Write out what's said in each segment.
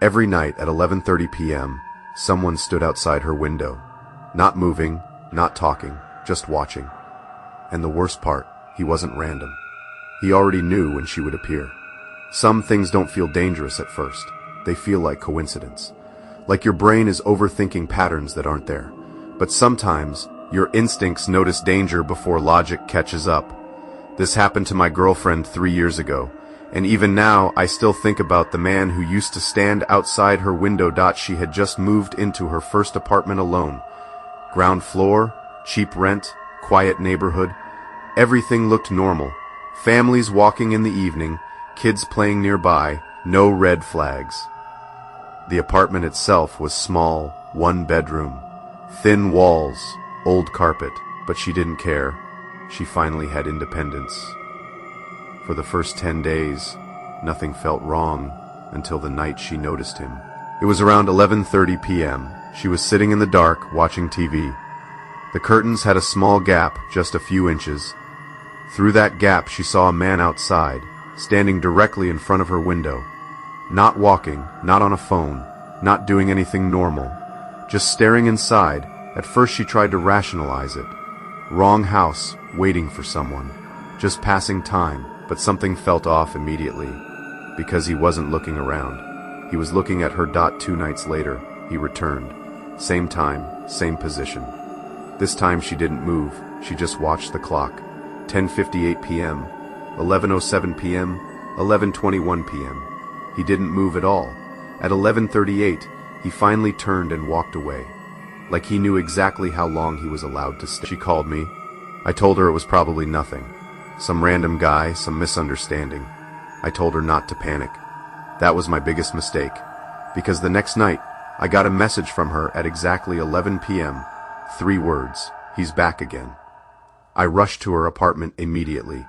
Every night at 11:30 p.m., someone stood outside her window. Not moving, not talking, just watching. And the worst part, he wasn't random. He already knew when she would appear. Some things don't feel dangerous at first. They feel like coincidence. Like your brain is overthinking patterns that aren't there. But sometimes, your instincts notice danger before logic catches up. This happened to my girlfriend 3 years ago, and even now I still think about the man who used to stand outside her window. She had just moved into her first apartment alone. Ground floor, cheap rent, quiet neighborhood. Everything looked normal. Families walking in the evening, kids playing nearby, no red flags. The apartment itself was small, one bedroom, thin walls, old carpet, but she didn't care. She finally had independence. For the first 10 days, nothing felt wrong until the night she noticed him. It was around 11:30 p.m. She was sitting in the dark, watching TV. The curtains had a small gap, just a few inches. Through that gap, she saw a man outside, standing directly in front of her window. Not walking, not on a phone, not doing anything normal. Just staring inside. At first she tried to rationalize it. Wrong house, waiting for someone. Just passing time, but something felt off immediately. Because he wasn't looking around. He was looking at her. 2 nights later, he returned. Same time, same position. This time she didn't move, she just watched the clock. 10:58 p.m., 11:07 p.m., 11:21 p.m. He didn't move at all. At 11:38, he finally turned and walked away. Like he knew exactly how long he was allowed to stay. She called me. I told her it was probably nothing. Some random guy, some misunderstanding. I told her not to panic. That was my biggest mistake. Because the next night, I got a message from her at exactly 11 p.m. 3 words, "He's back again." I rushed to her apartment immediately.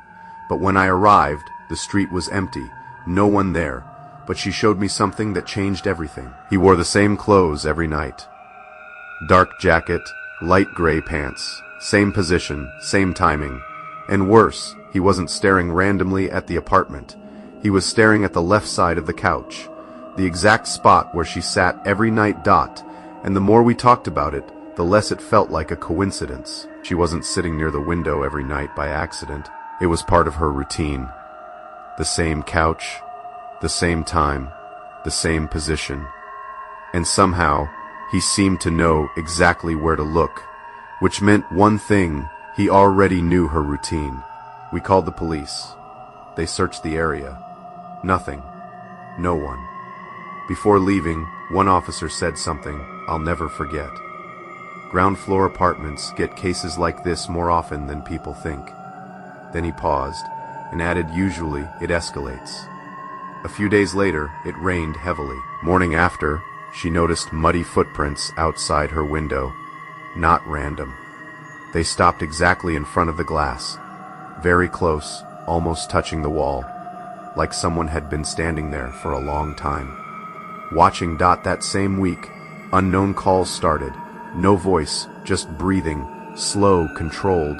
But when I arrived, the street was empty, no one there. But she showed me something that changed everything. He wore the same clothes every night. Dark jacket, light gray pants, same position, same timing. And worse, he wasn't staring randomly at the apartment. He was staring at the left side of the couch, the exact spot where she sat every night. And the more we talked about it, the less it felt like a coincidence. She wasn't sitting near the window every night by accident. It was part of her routine. The same couch, the same time, the same position. And somehow, he seemed to know exactly where to look, which meant one thing: he already knew her routine. We called the police. They searched the area. Nothing. No one. Before leaving, one officer said something I'll never forget. Ground floor apartments get cases like this more often than people think. Then he paused and added, usually it escalates. A few days later, it rained heavily. Morning after, she noticed muddy footprints outside her window. Not random. They stopped exactly in front of the glass. Very close, almost touching the wall. Like someone had been standing there for a long time. Watching. That same week, unknown calls started. No voice, just breathing, slow, controlled.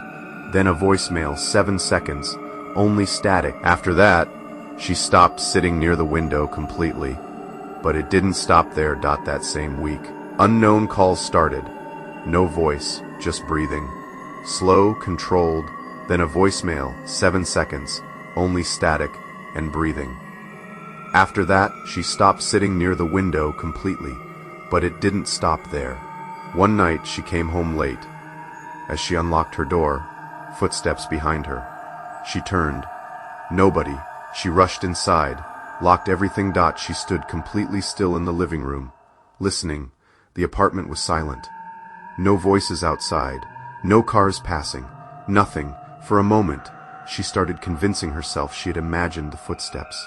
Then a voicemail, 7 seconds, only static. After that, she stopped sitting near the window completely. But it didn't stop there. That same week, unknown calls started. No voice, just breathing. Slow, controlled, then a voicemail, 7 seconds, only static, and breathing. After that, she stopped sitting near the window completely. But it didn't stop there. One night, she came home late. As she unlocked her door, footsteps behind her. She turned. Nobody. She rushed inside, locked everything. She stood completely still in the living room, listening. The apartment was silent. No voices outside, no cars passing, nothing. For a moment, she started convincing herself she had imagined the footsteps.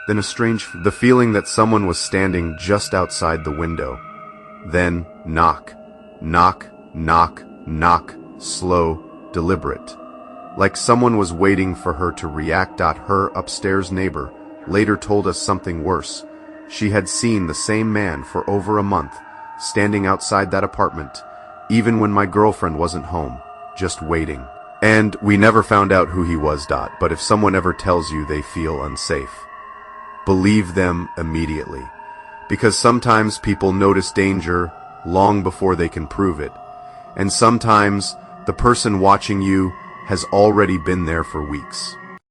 Then the feeling that someone was standing just outside the window. Then, knock, knock, knock, knock, slow, deliberate. Like someone was waiting for her to react. Her upstairs neighbor later told us something worse. She had seen the same man for over a month, standing outside that apartment, even when my girlfriend wasn't home, just waiting. And we never found out who he was. But if someone ever tells you they feel unsafe, Believe them immediately. Because sometimes people notice danger long before they can prove it. And sometimes the person watching you has already been there for weeks.